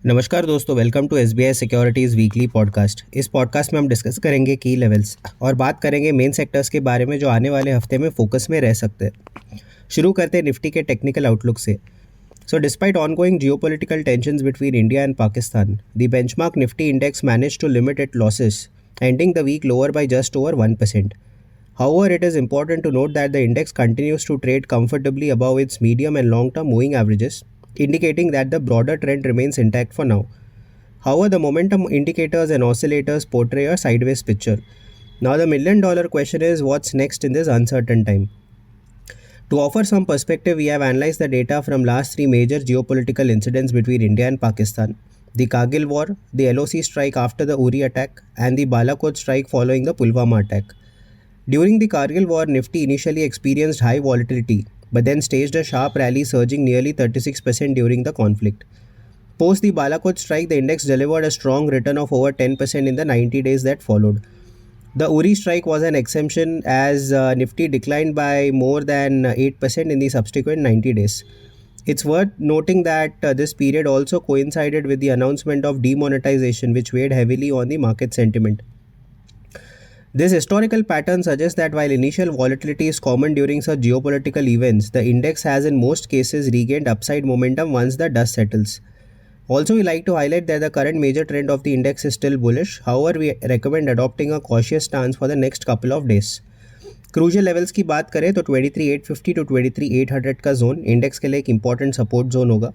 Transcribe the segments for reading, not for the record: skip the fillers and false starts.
नमस्कार दोस्तों, welcome to SBI securities weekly podcast. इस पॉडकास्ट में हम डिस्कस करेंगे की लेवल्स और बात करेंगे मेन सेक्टर्स के बारे में जो आने वाले हफ्ते में फोकस में रह सकते हैं। शुरू करते हैं निफ्टी के टेक्निकल आउटलुक से। So despite ongoing geopolitical tensions between India and Pakistan, the benchmark Nifty index managed to limit it losses, ending the week lower by just over 1%. However, it is important to note that the index continues to trade comfortably above its medium and long-term moving averages, indicating that the broader trend remains intact for now. However, the momentum indicators and oscillators portray a sideways picture. Now, the million-dollar question is what's next in this uncertain time? To offer some perspective, we have analyzed the data from last three major geopolitical incidents between India and Pakistan: the Kargil War, the LOC strike after the Uri attack, and the Balakot strike following the Pulwama attack. During the Kargil War, Nifty initially experienced high volatility, but then staged a sharp rally, surging nearly 36% during the conflict. Post the Balakot strike, the index delivered a strong return of over 10% in the 90 days that followed. The Uri strike was an exception as Nifty declined by more than 8% in the subsequent 90 days. It's worth noting that this period also coincided with the announcement of demonetization, which weighed heavily on the market sentiment. This historical pattern suggests that while initial volatility is common during such geopolitical events, the index has in most cases regained upside momentum once the dust settles. Also, we like to highlight that the current major trend of the index is still bullish. However, we recommend adopting a cautious stance for the next couple of days. Crucial levels की बात करें तो 23,850 to 23,800 का zone index के लिए एक important support zone होगा।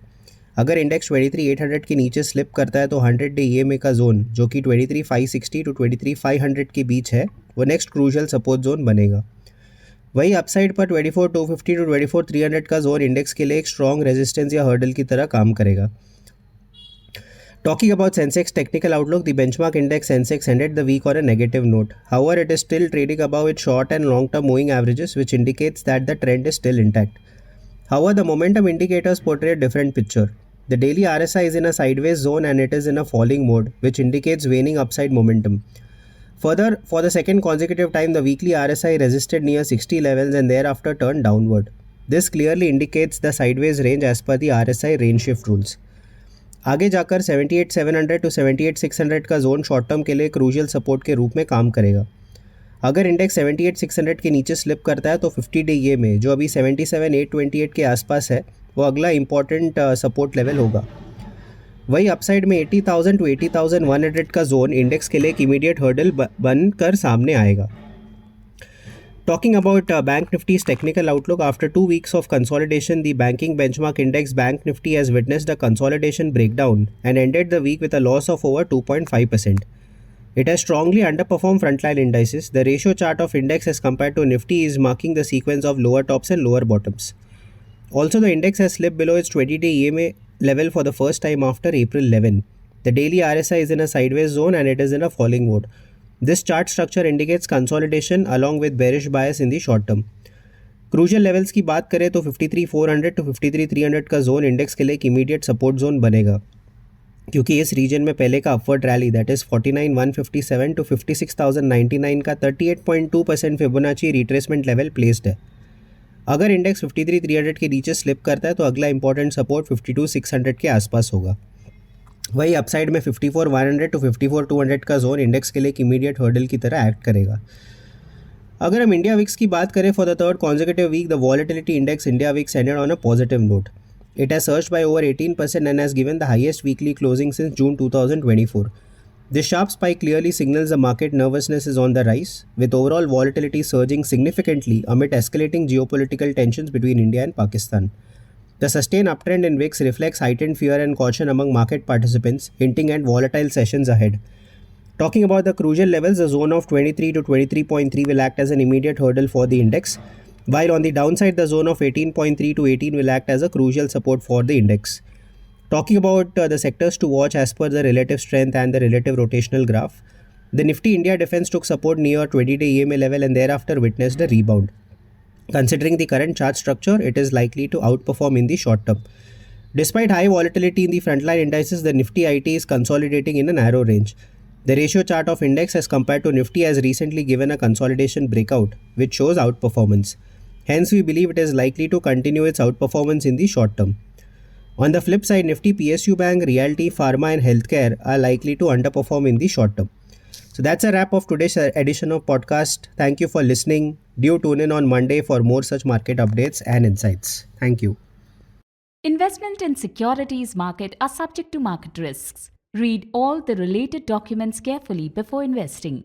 अगर इंडेक्स 23,800 के नीचे स्लिप करता है तो 100 डे ईएमए का जोन जो कि 23,560 टू 23,500 के बीच है वो नेक्स्ट क्रूशियल सपोर्ट जोन बनेगा। वही अपसाइड पर 24,250 टू 24,300 का जोन इंडेक्स के लिए एक स्ट्रॉन्ग रेजिस्टेंस या हर्डल की तरह काम करेगा। Talking about Sensex technical outlook, the benchmark index Sensex ended the week on a negative note. However, it is still trading above its short and long-term moving averages, which indicates that the trend is still intact. However, the momentum indicators portray a different picture. The daily RSI is in a sideways zone and it is in a falling mode, which indicates waning upside momentum. Further, for the second consecutive time, the weekly RSI resisted near 60 levels and thereafter turned downward. This clearly indicates the sideways range as per the RSI range shift rules. आगे जाकर 78,700 to 78,600 का zone short term के लिए crucial support के रूप में काम करेगा। अगर इंडेक्स 78,600 के नीचे स्लिप करता है तो 50 डे ये में जो अभी 77,828 के आसपास है वो अगला इंपॉर्टेंट सपोर्ट लेवल होगा। वही अपसाइड में 80,000 टू 80,100 का जोन इंडेक्स के लिए एक इमीडिएट हर्डल बनकर सामने आएगा। Talking about Bank Nifty's technical outlook, after 2 weeks of consolidation, the banking benchmark index Bank Nifty has witnessed a consolidation breakdown and ended the week with a loss of over 2.5%. It has strongly underperformed frontline indices. The ratio chart of index as compared to Nifty is marking the sequence of lower tops and lower bottoms. Also, the index has slipped below its 20-day EMA level for the first time after April 11. The daily RSI is in a sideways zone and it is in a falling mode. This chart structure indicates consolidation along with bearish bias in the short term. Crucial levels की बात करें तो 53,400 to 53,300 का zone index के लिए एक immediate support zone बनेगा क्योंकि इस रीजन में पहले का upward rally that is 49,157 to 56,099 का 38.2% फिबोनाची रिट्रेसमेंट लेवल प्लेस्ड है। अगर इंडेक्स 53,300 के नीचे स्लिप करता है तो अगला इंपॉर्टेंट सपोर्ट 52,600 के आसपास होगा। वही अपसाइड में 54,100 टू 54,200 का जोन इंडेक्स के लिए एक इमीडिएट हर्डल की तरह एक्ट करेगा। अगर हम इंडिया विक्स की बात करें for the third consecutive week, the volatility index India VIX ended on a positive note. It has surged by over 18% and has given the highest weekly closing since June 2024. This sharp spike clearly signals the market nervousness is on the rise, with overall volatility surging significantly amid escalating geopolitical tensions between India and Pakistan. The sustained uptrend in VIX reflects heightened fear and caution among market participants, hinting at volatile sessions ahead. Talking about the crucial levels, the zone of 23 to 23.3 will act as an immediate hurdle for the index, while on the downside, the zone of 18.3 to 18 will act as a crucial support for the index. Talking about the sectors to watch as per the relative strength and the relative rotational graph, the Nifty India Defense took support near 20-day EMA level and thereafter witnessed a rebound. Considering the current chart structure, it is likely to outperform in the short term. Despite high volatility in the frontline indices, the Nifty IT is consolidating in a narrow range. The ratio chart of index as compared to Nifty has recently given a consolidation breakout, which shows outperformance. Hence, we believe it is likely to continue its outperformance in the short term. On the flip side, Nifty, PSU Bank, Realty, Pharma, and Healthcare are likely to underperform in the short term. So that's a wrap of today's edition of podcast. Thank you for listening. Do tune in on Monday for more such market updates and insights. Thank you. Investment in securities market are subject to market risks. Read all the related documents carefully before investing.